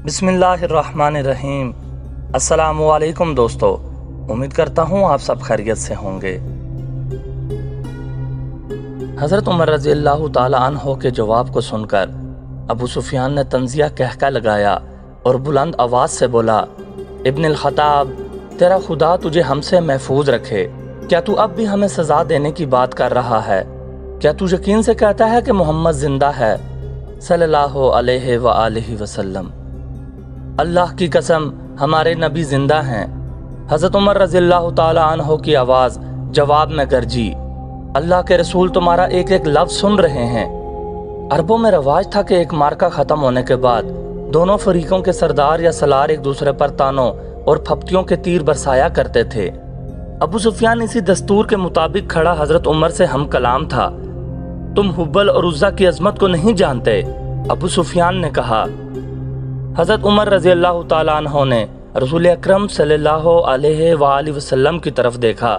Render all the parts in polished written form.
بسم اللہ الرحمن الرحیم۔ السلام علیکم دوستو، امید کرتا ہوں آپ سب خیریت سے ہوں گے۔ حضرت عمر رضی اللہ تعالی عنہ کے جواب کو سن کر ابو سفیان نے طنزیہ کہکا لگایا اور بلند آواز سے بولا، ابن الخطاب، تیرا خدا تجھے ہم سے محفوظ رکھے، کیا تو اب بھی ہمیں سزا دینے کی بات کر رہا ہے؟ کیا تو یقین سے کہتا ہے کہ محمد زندہ ہے صلی اللہ علیہ وآلہ وسلم؟ اللہ کی قسم، ہمارے نبی زندہ ہیں۔ حضرت عمر رضی اللہ تعالی عنہ کی آواز جواب میں گرجی، اللہ کے رسول تمہارا ایک ایک لفظ سن رہے ہیں۔ عربوں میں رواج تھا کہ ایک مارکہ ختم ہونے کے بعد دونوں فریقوں کے سردار یا سالار ایک دوسرے پر تانوں اور پھپتیوں کے تیر برسایا کرتے تھے۔ ابو سفیان اسی دستور کے مطابق کھڑا حضرت عمر سے ہم کلام تھا۔ تم حبل اور عزا کی عظمت کو نہیں جانتے، ابو سفیان نے کہا۔ حضرت عمر رضی اللہ تعالیٰ عنہ نے رسول اکرم صلی اللہ علیہ وآلہ وسلم کی طرف دیکھا۔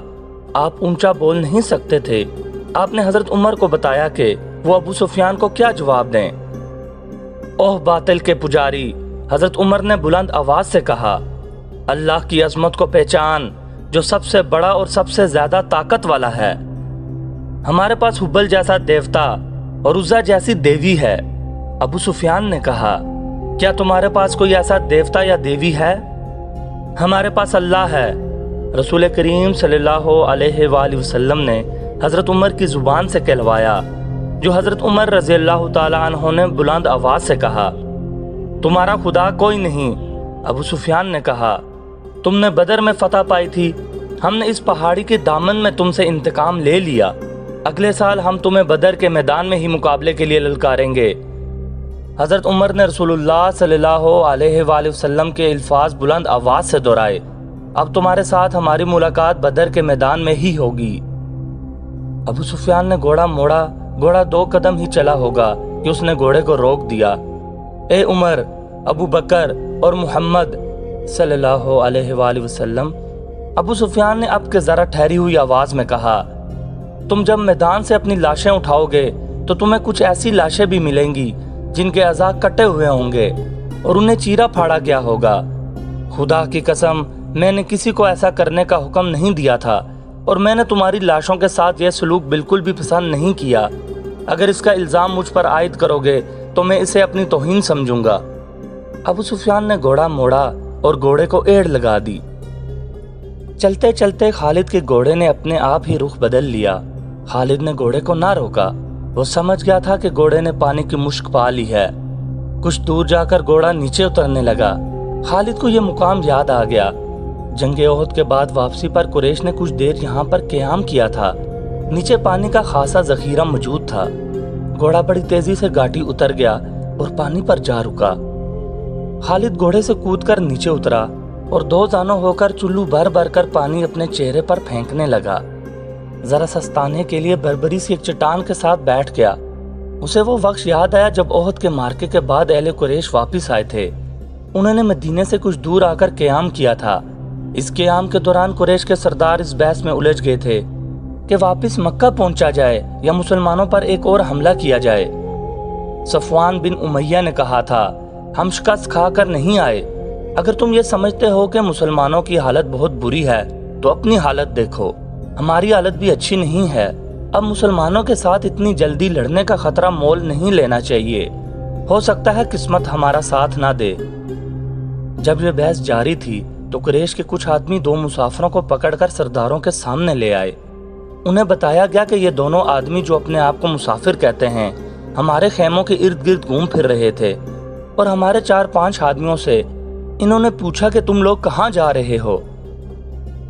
آپ اونچا بول نہیں سکتے تھے۔ آپ نے حضرت عمر کو بتایا کہ وہ ابو سفیان کو کیا جواب دیں۔ اوہ باطل کے پجاری، حضرت عمر نے بلند آواز سے کہا، اللہ کی عظمت کو پہچان جو سب سے بڑا اور سب سے زیادہ طاقت والا ہے۔ ہمارے پاس حبل جیسا دیوتا اور عزا جیسی دیوی ہے۔ ابو سفیان نے کہا، کیا تمہارے پاس کوئی ایسا دیوتا یا دیوی ہے؟ ہمارے پاس اللہ ہے۔ رسول کریم صلی اللہ علیہ وآلہ وسلم نے حضرت عمر کی زبان سے کہلوایا، جو حضرت عمر رضی اللہ تعالی عنہ نے بلند آواز سے کہا، تمہارا خدا کوئی نہیں۔ ابو سفیان نے کہا، تم نے بدر میں فتح پائی تھی، ہم نے اس پہاڑی کے دامن میں تم سے انتقام لے لیا، اگلے سال ہم تمہیں بدر کے میدان میں ہی مقابلے کے لیے للکاریں گے۔ حضرت عمر نے رسول اللہ صلی اللہ علیہ وآلہ وسلم کے الفاظ بلند آواز سے دہرائے، اب تمہارے ساتھ ہماری ملاقات بدر کے میدان میں ہی ہوگی۔ ابو سفیان نے گھوڑا موڑا، گھوڑا 2 قدم ہی چلا ہوگا کہ اس نے گھوڑے کو روک دیا۔ اے عمر، ابو بکر اور محمد صلی اللہ علیہ وآلہ وسلم، ابو سفیان نے اب کے ذرا ٹھہری ہوئی آواز میں کہا، تم جب میدان سے اپنی لاشیں اٹھاؤ گے تو تمہیں کچھ ایسی لاشیں بھی ملیں گی جن کے اعضاء کٹے ہوئے ہوں گے اور انہیں چیرا پھاڑا گیا ہوگا۔ خدا کی قسم، میں نے کسی کو ایسا کرنے کا حکم نہیں دیا تھا، اور میں نے تمہاری لاشوں کے ساتھ یہ سلوک بالکل بھی پسند نہیں کیا۔ اگر اس کا الزام مجھ پر عائد کرو گے تو میں اسے اپنی توہین سمجھوں گا۔ ابو سفیان نے گھوڑا موڑا اور گھوڑے کو ایڑ لگا دی۔ چلتے چلتے خالد کے گھوڑے نے اپنے آپ ہی رخ بدل لیا۔ خالد نے گھوڑے کو نہ روکا، وہ سمجھ گیا تھا کہ گھوڑے نے پانی کی مشک پا لی ہے۔ کچھ دور جا کر گھوڑا نیچے اترنے لگا۔ خالد کو یہ مقام یاد آ گیا۔ جنگ احد کے بعد واپسی پر قریش نے کچھ دیر یہاں پر قیام کیا تھا۔ نیچے پانی کا خاصا ذخیرہ موجود تھا۔ گھوڑا بڑی تیزی سے گھاٹی اتر گیا اور پانی پر جا رکا۔ خالد گھوڑے سے کود کر نیچے اترا اور 2 زانوں ہو کر چلو بھر بھر کر پانی اپنے چہرے پر پھینکنے لگا۔ ذرا سستانے کے لیے بربری سی ایک چٹان کے ساتھ بیٹھ گیا۔ اسے وہ وقت یاد آیا جب احد کے مارکے کے بعد اہل قریش واپس آئے تھے۔ انہوں نے مدینے سے کچھ دور آ کر قیام کیا تھا۔ اس قیام کے دوران قریش کے سردار اس بحث میں الجھ گئے تھے کہ واپس مکہ پہنچا جائے یا مسلمانوں پر ایک اور حملہ کیا جائے۔ صفوان بن امیہ نے کہا تھا، ہم شکست کھا کر نہیں آئے۔ اگر تم یہ سمجھتے ہو کہ مسلمانوں کی حالت بہت بری ہے تو اپنی حالت دیکھو، ہماری حالت بھی اچھی نہیں ہے۔ اب مسلمانوں کے ساتھ اتنی جلدی لڑنے کا خطرہ مول نہیں لینا چاہیے، ہو سکتا ہے قسمت ہمارا ساتھ نہ دے۔ جب یہ بحث جاری تھی تو قریش کے کچھ آدمی 2 مسافروں کو پکڑ کر سرداروں کے سامنے لے آئے۔ انہیں بتایا گیا کہ یہ دونوں آدمی جو اپنے آپ کو مسافر کہتے ہیں ہمارے خیموں کے ارد گرد گھوم پھر رہے تھے، اور ہمارے 4-5 آدمیوں سے انہوں نے پوچھا کہ تم لوگ کہاں جا رہے ہو۔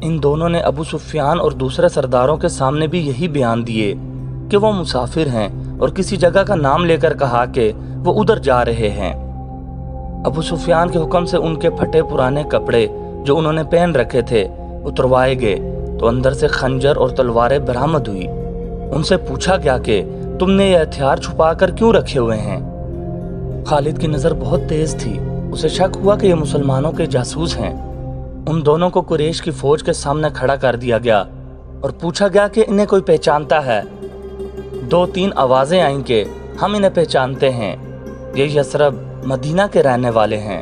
ان دونوں نے ابو سفیان اور دوسرے سرداروں کے سامنے بھی یہی بیان دیے کہ وہ مسافر ہیں، اور کسی جگہ کا نام لے کر کہا کہ وہ ادھر جا رہے ہیں۔ ابو سفیان کے حکم سے ان کے پھٹے پرانے کپڑے جو انہوں نے پہن رکھے تھے اتروائے گئے تو اندر سے خنجر اور تلواریں برآمد ہوئی۔ ان سے پوچھا گیا کہ تم نے یہ ہتھیار چھپا کر کیوں رکھے ہوئے ہیں؟ خالد کی نظر بہت تیز تھی، اسے شک ہوا کہ یہ مسلمانوں کے جاسوس ہیں۔ ان دونوں کو قریش کی فوج کے سامنے کھڑا کر دیا گیا اور پوچھا گیا کہ انہیں کوئی پہچانتا ہے۔ 2-3 آوازیں آئیں کہ ہم انہیں پہچانتے ہیں، یہ یثرب مدینہ کے رہنے والے ہیں۔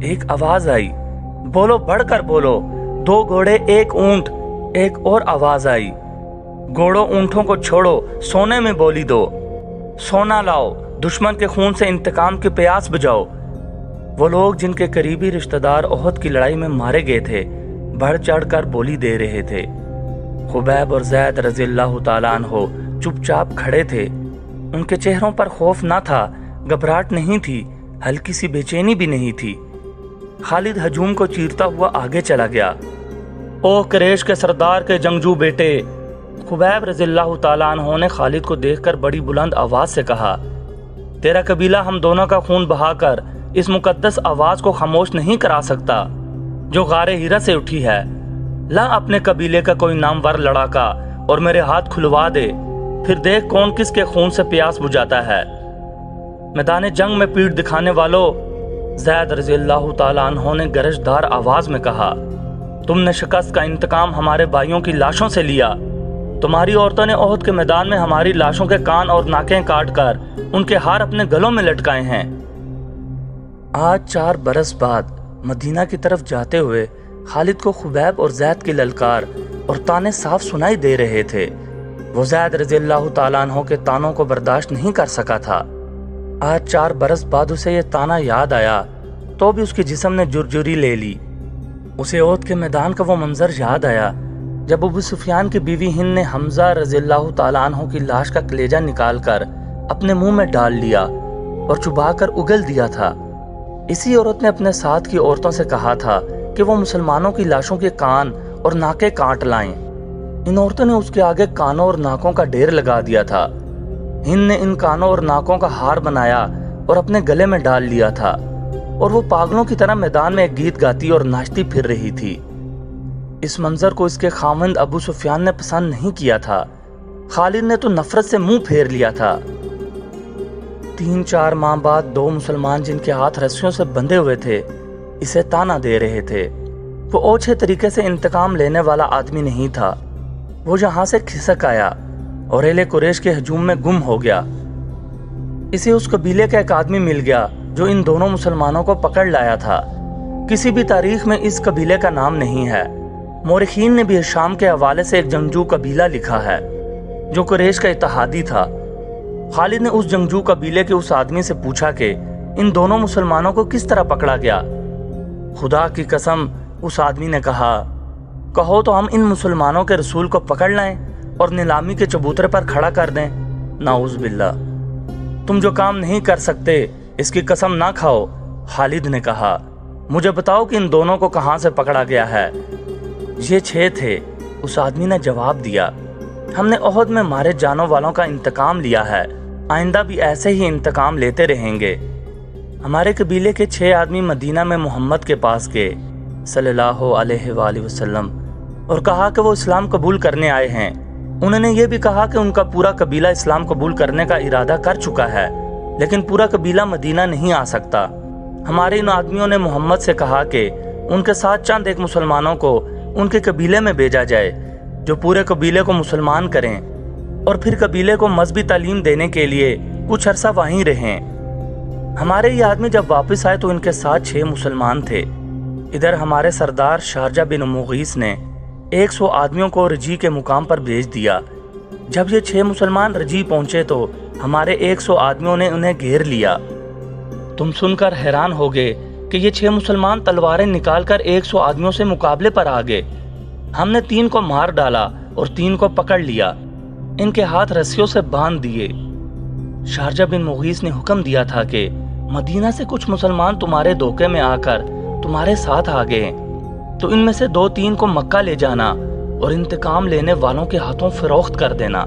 ایک آواز آئی، بولو، بڑھ کر بولو، 2 گھوڑے 1 اونٹ۔ ایک اور آواز آئی، گھوڑوں اونٹوں کو چھوڑو، سونے میں بولی دو، سونا لاؤ، دشمن کے خون سے انتقام کی پیاس بجھاؤ۔ وہ لوگ جن کے قریبی رشتہ دار احد کی لڑائی میں مارے گئے تھے بڑھ چڑھ کر بولی دے رہے تھے۔ خبیب اور زید رضی اللہ تعالیٰ عنہ چپ چاپ کھڑے تھے۔ ان کے چہروں پر خوف نہ تھا، گھبراہٹ نہیں تھی، ہلکی سی بے چینی بھی نہیں تھی۔ خالد ہجوم کو چیرتا ہوا آگے چلا گیا۔ او قریش کے سردار کے جنگجو بیٹے! خبیب رضی اللہ تعالیٰ عنہ نے خالد کو دیکھ کر بڑی بلند آواز سے کہا، تیرا قبیلہ ہم دونوں کا خون بہا کر اس مقدس آواز کو خاموش نہیں کرا سکتا جو غار ہیرا سے اٹھی ہے۔ لا اپنے قبیلے کا کوئی نامور لڑاکا اور میرے ہاتھ کھلوا دے، پھر دیکھ کون کس کے خون سے پیاس بجھاتا ہے۔ میدان جنگ میں پیٹھ دکھانے والوں! زید رضی اللہ تعالیٰ عنہ نے گرجدار آواز میں کہا، تم نے شکست کا انتقام ہمارے بھائیوں کی لاشوں سے لیا۔ تمہاری عورتوں نے احد کے میدان میں ہماری لاشوں کے کان اور ناکیں کاٹ کر ان کے ہار اپنے گلوں میں لٹکائے ہیں۔ آج 4 برس بعد مدینہ کی طرف جاتے ہوئے خالد کو خبیب اور زید کی للکار اور تانے صاف سنائی دے رہے تھے۔ وہ زید رضی اللہ تعالیٰ عنہ کے تانوں کو برداشت نہیں کر سکا تھا۔ آج 4 برس بعد اسے یہ تانا یاد آیا تو بھی اس کے جسم نے جرجری لے لی۔ اسے احد کے میدان کا وہ منظر یاد آیا جب ابو سفیان کی بیوی ہند نے حمزہ رضی اللہ تعالیٰ عنہ کی لاش کا کلیجہ نکال کر اپنے منہ میں ڈال لیا اور چبا کر اگل دیا تھا۔ اسی عورت نے اپنے ساتھ کی عورتوں سے کہا تھا کہ وہ مسلمانوں کی لاشوں کے کان اور ناکیں کاٹ لائیں۔ ان عورتوں نے اس کے آگے کانوں اور ناکوں کا ڈھیر لگا دیا تھا۔ ہند نے ان کانوں اور ناکوں کا ہار بنایا اور اپنے گلے میں ڈال لیا تھا، اور وہ پاگلوں کی طرح میدان میں ایک گیت گاتی اور ناچتی پھر رہی تھی۔ اس منظر کو اس کے خاوند ابو سفیان نے پسند نہیں کیا تھا۔ خالد نے تو نفرت سے منہ پھیر لیا تھا۔ 3-4 ماہ بعد 2 مسلمان جن کے ہاتھ رسیوں سے بندھے ہوئے تھے اسے تانا دے رہے تھے۔ وہ اوچھے طریقے سے انتقام لینے والا آدمی نہیں تھا۔ وہ یہاں سے کھسک آیا اور اہل قریش کے ہجوم میں گم ہو گیا۔ اسے اس قبیلے کا ایک آدمی مل گیا جو ان دونوں مسلمانوں کو پکڑ لایا تھا۔ کسی بھی تاریخ میں اس قبیلے کا نام نہیں ہے۔ مورخین نے بھی شام کے حوالے سے ایک جنگجو قبیلہ لکھا ہے جو قریش کا اتحادی تھا۔ خالد نے اس جنگجو قبیلے کے اس آدمی سے پوچھا کہ ان دونوں مسلمانوں کو کس طرح پکڑا گیا۔ خدا کی قسم، اس آدمی نے کہا، کہو تو ہم ان مسلمانوں کے رسول کو پکڑ لائیں اور نیلامی کے چبوترے پر کھڑا کر دیں۔ نعوذ باللہ، تم جو کام نہیں کر سکتے اس کی قسم نہ کھاؤ۔ خالد نے کہا، مجھے بتاؤ کہ ان دونوں کو کہاں سے پکڑا گیا ہے۔ یہ 6 تھے، اس آدمی نے جواب دیا۔ ہم نے احد میں مارے جانوں والوں کا انتقام لیا ہے، آئندہ بھی ایسے ہی انتقام لیتے رہیں گے۔ ہمارے قبیلے کے 6 آدمی مدینہ میں محمد کے پاس گئے صلی اللہ علیہ وآلہ وسلم اور کہا کہ وہ اسلام قبول کرنے آئے ہیں۔ انہوں نے یہ بھی کہا کہ ان کا پورا قبیلہ اسلام قبول کرنے کا ارادہ کر چکا ہے، لیکن پورا قبیلہ مدینہ نہیں آ سکتا۔ ہمارے ان آدمیوں نے محمد سے کہا کہ ان کے ساتھ چند ایک مسلمانوں کو ان کے قبیلے میں بھیجا جائے جو پورے قبیلے کو مسلمان کریں اور پھر قبیلے کو مذہبی تعلیم دینے کے لیے کچھ عرصہ وہیں رہیں۔ ہمارے یہ آدمی جب واپس آئے تو ان کے ساتھ 6 مسلمان تھے۔ ادھر ہمارے سردار شارجہ بن مغیث نے 100 آدمیوں کو رجی کے مقام پر بھیج دیا۔ جب یہ 6 مسلمان رجی پہنچے تو ہمارے 100 آدمیوں نے انہیں گھیر لیا۔ تم سن کر حیران ہوگے کہ یہ 6 مسلمان تلواریں نکال کر 100 آدمیوں سے مقابلے پر آگے۔ ہم نے 3 کو مار ڈالا اور 3 کو پکڑ لیا، ان کے ہاتھ رسیوں سے باندھ دیے۔ شارجہ بن مغیث نے حکم دیا تھا کہ مدینہ سے کچھ مسلمان تمہارے دھوکے میں آ کر تمہارے ساتھ آ گئے، تو ان میں سے 2-3 کو مکہ لے جانا اور انتقام لینے والوں کے ہاتھوں فروخت کر دینا۔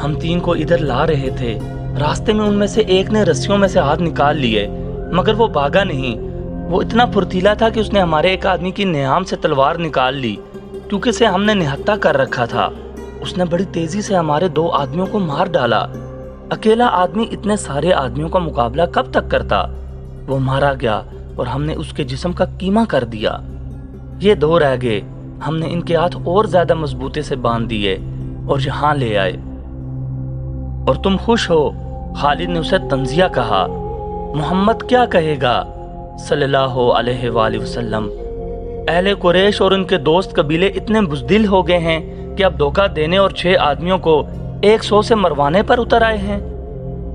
ہم 3 کو ادھر لا رہے تھے، راستے میں ان میں سے ایک نے رسیوں میں سے ہاتھ نکال لیے، مگر وہ بھاگا نہیں۔ وہ اتنا پھرتیلا تھا کہ اس نے ہمارے ایک آدمی کی نیام سے تلوار نکال لی، کیونکہ اسے ہم نے نہتہ کر رکھا تھا۔ اس نے بڑی تیزی سے ہمارے 2 آدمیوں کو مار ڈالا۔ اکیلا آدمی اتنے سارے آدمیوں کا مقابلہ کب تک کرتا؟ وہ مارا گیا اور ہم نے اس کے جسم کا کیما کر دیا۔ یہ 2 رہ گئے، ہم نے ان کے ہاتھ اور زیادہ مضبوطی سے باندھ دیے اور یہاں لے آئے۔ اور تم خوش ہو؟ خالد نے اسے تنزیہ کہا۔ محمد کیا کہے گا؟ صلی اللہ علیہ وآلہ وسلم، اہل قریش اور ان کے دوست قبیلے اتنے بزدل ہو گئے ہیں کہ اب دھوکہ دینے اور 6 آدمیوں کو 100 سے مروانے پر اتر آئے ہیں۔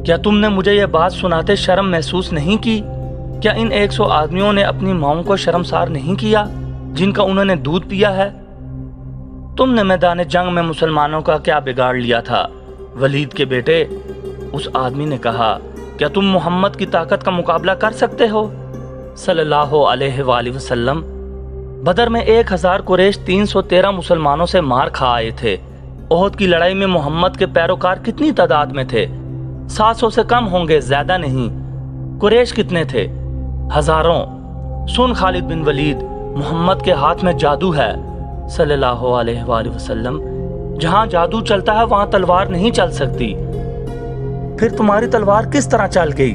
کیا تم نے مجھے یہ بات سناتے شرم محسوس نہیں کی؟ کیا ان 100 آدمیوں نے اپنی ماؤں کو شرمسار نہیں کیا جن کا انہوں نے دودھ پیا ہے؟ تم نے میدان جنگ میں مسلمانوں کا کیا بگاڑ لیا تھا، ولید کے بیٹے؟ اس آدمی نے کہا، کیا تم محمد کی طاقت کا مقابلہ کر سکتے ہو؟ صلی اللہ علیہ وآلہ وسلم، بدر میں 1000 قریش 313 مسلمانوں سے مار کھا آئے تھے۔ احد کی لڑائی میں محمد کے پیروکار کتنی تعداد میں تھے؟ 700 سے کم ہوں گے، زیادہ نہیں۔ قریش کتنے تھے؟ ہزاروں۔ سن خالد بن ولید، محمد کے ہاتھ میں جادو ہے صلی اللہ علیہ وآلہ وسلم، جہاں جادو چلتا ہے وہاں تلوار نہیں چل سکتی۔ پھر تمہاری تلوار کس طرح چل گئی؟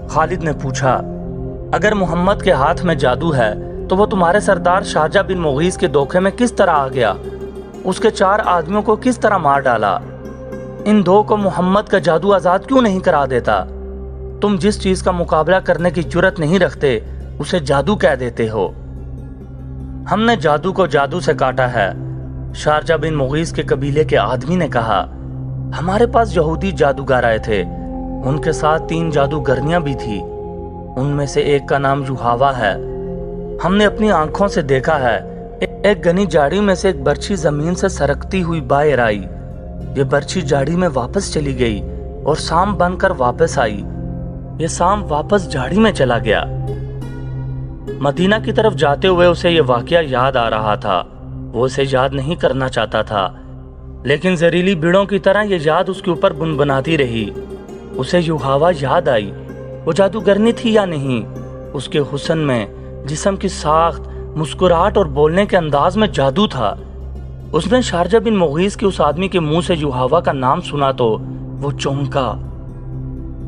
خالد نے پوچھا۔ اگر محمد کے ہاتھ میں جادو ہے تو وہ تمہارے سردار شارجہ بن مغیث کے دھوکے میں کس طرح آ گیا؟ اس کے 4 آدمیوں کو کس طرح مار ڈالا؟ ان 2 کو محمد کا جادو آزاد کیوں نہیں کرا دیتا؟ تم جس چیز کا مقابلہ کرنے کی جرت نہیں رکھتے اسے جادو کہہ دیتے ہو۔ ہم نے جادو کو جادو سے کاٹا ہے، شارجہ بن مغیث کے قبیلے کے آدمی نے کہا۔ ہمارے پاس یہودی جادوگر آئے تھے، ان کے ساتھ 3 جادوگرنیاں بھی تھی، ان میں سے ایک کا نام یوحاوا ہے۔ ہم نے اپنی آنکھوں سے دیکھا ہے، ایک گھنی جاڑی میں سے ایک برچھی زمین سے سرکتی ہوئی باہر آئی۔ یہ برچھی جاڑی میں واپس چلی گئی اور سام بن کر واپس آئی۔ یہ سام واپس جاڑی میں چلا گیا۔ مدینہ کی طرف جاتے ہوئے اسے یہ واقعہ یاد آ رہا تھا۔ وہ اسے یاد نہیں کرنا چاہتا تھا، لیکن زہریلی بیڑوں کی طرح یہ یاد اس کے اوپر بنبناتی رہی۔ اسے یوحاوا یاد آئی۔ وہ جادوگرنی تھی یا نہیں؟ اس کے حسن میں، جسم کی ساخت، مسکراہٹ اور بولنے کے انداز میں جادو تھا۔ اس نے شارجہ بن مغیث کے اس آدمی کے منہ سے یوحاوا کا نام سنا تو وہ چونکا۔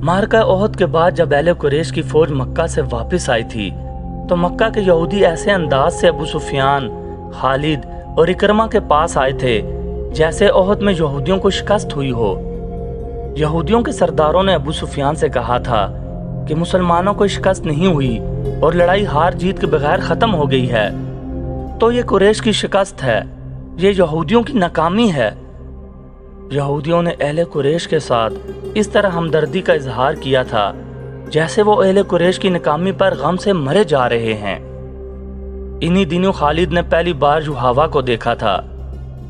معرکہ احد کے بعد جب اہل قریش کی فوج مکہ سے واپس آئی تھی تو مکہ کے یہودی ایسے انداز سے ابو سفیان، خالد اور اکرمہ کے پاس آئے تھے جیسے احد میں یہودیوں کو شکست ہوئی ہو۔ یہودیوں کے سرداروں نے ابو سفیان سے کہا تھا کہ مسلمانوں کو شکست نہیں ہوئی اور لڑائی ہار جیت کے بغیر ختم ہو گئی ہے، تو یہ قریش کی شکست ہے، یہ یہودیوں کی ناکامی ہے۔ یہودیوں نے اہل قریش کے ساتھ اس طرح ہمدردی کا اظہار کیا تھا جیسے وہ اہل قریش کی ناکامی پر غم سے مرے جا رہے ہیں۔ انہی دنوں خالد نے پہلی بار یوحاوا کو دیکھا تھا۔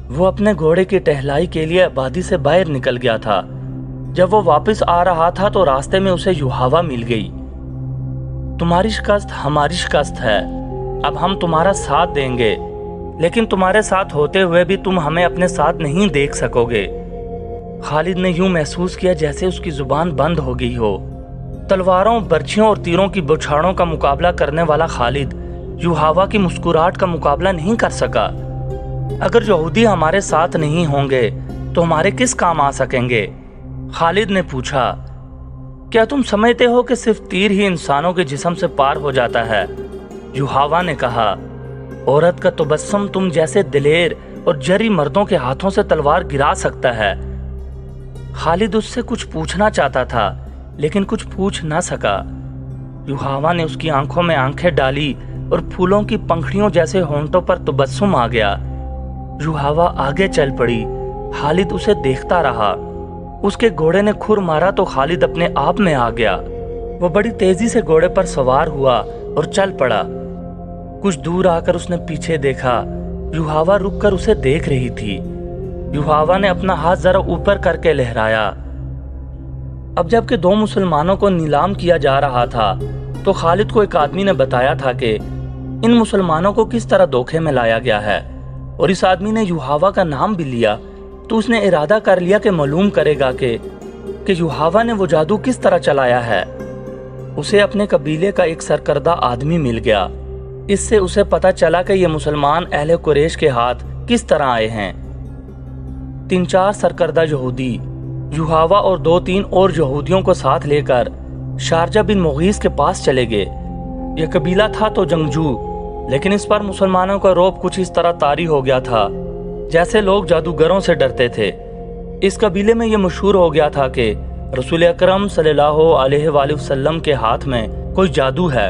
وہ اپنے گھوڑے کی ٹہلائی کے لیے آبادی سے باہر نکل گیا تھا۔ جب وہ واپس آ رہا تھا تو راستے میں اسے یوحاوا مل گئی۔ تمہاری شکست ہماری شکست ہے، اب ہم تمہارا ساتھ دیں گے، لیکن تمہارے ساتھ ہوتے ہوئے بھی تم ہمیں اپنے ساتھ نہیں دیکھ سکو گے۔ خالد نے یوں محسوس کیا جیسے اس کی زبان بند ہو گئی ہو۔ تلواروں، برچھیوں اور تیروں کی بوچھاڑوں کا مقابلہ کرنے والا خالد یوحاوا کی مسکراہٹ کا مقابلہ نہیں کر سکا۔ اگر یہودی ہمارے ساتھ نہیں ہوں گے تو ہمارے کس کام آ سکیں گے؟ خالد نے پوچھا، کیا تم سمجھتے ہو کہ صرف تیر ہی انسانوں کے جسم سے پار ہو جاتا ہے؟ یوحاوا نے کہا، عورت کا تبسم تم جیسے دلیر اور جری مردوں کے ہاتھوں سے تلوار گرا سکتا ہے۔ خالد اس سے کچھ پوچھنا چاہتا تھا لیکن کچھ پوچھ نہ سکا۔ یوحاوا نے اس کی آنکھوں میں آنکھیں ڈالی اور پھولوں کی پنکھڑیوں جیسے ہونٹوں پر تبسم آ گیا۔ یوحاوا آگے چل پڑی۔ خالد اسے دیکھتا رہا۔ اس کے گھوڑے نے کھر مارا تو خالد اپنے آپ میں آ گیا۔ وہ بڑی تیزی سے گھوڑے پر سوار ہوا اور چل پڑا۔ کچھ دور آ کر اس نے پیچھے دیکھا۔ یوحاوا رک کر اسے دیکھ رہی تھی۔ یوحاوا نے اپنا ہاتھ ذرا اوپر کر کے لہرایا۔ اب جب کہ 2 مسلمانوں کو نیلام کیا جا رہا تھا تو خالد کو ایک آدمی نے بتایا تھا کہ ان مسلمانوں کو کس طرح دھوکے میں لایا گیا ہے، اور اس آدمی نے یوحاوا کا نام بھی لیا تو اس نے ارادہ کر لیا کہ معلوم کرے گا کہ یوحاوا نے وہ جادو کس طرح چلایا ہے۔ اسے اپنے قبیلے کا ایک سرکردہ آدمی مل گیا۔ اس سے اسے پتا چلا کہ یہ مسلمان اہل قریش کے ہاتھ کس طرح آئے ہیں۔ 3-4 سرکردہ یہودی یوحاوا اور 2-3 اور یہودیوں کو ساتھ لے کر شارجہ بن مغیث کے پاس چلے گئے۔ یہ قبیلہ تھا تو جنگجو، لیکن اس پر مسلمانوں کا رعب کچھ اس طرح طاری ہو گیا تھا جیسے لوگ جادوگروں سے ڈرتے تھے۔ اس قبیلے میں یہ مشہور ہو گیا تھا کہ رسول اکرم صلی اللہ علیہ وآلہ وسلم کے ہاتھ میں کوئی جادو ہے۔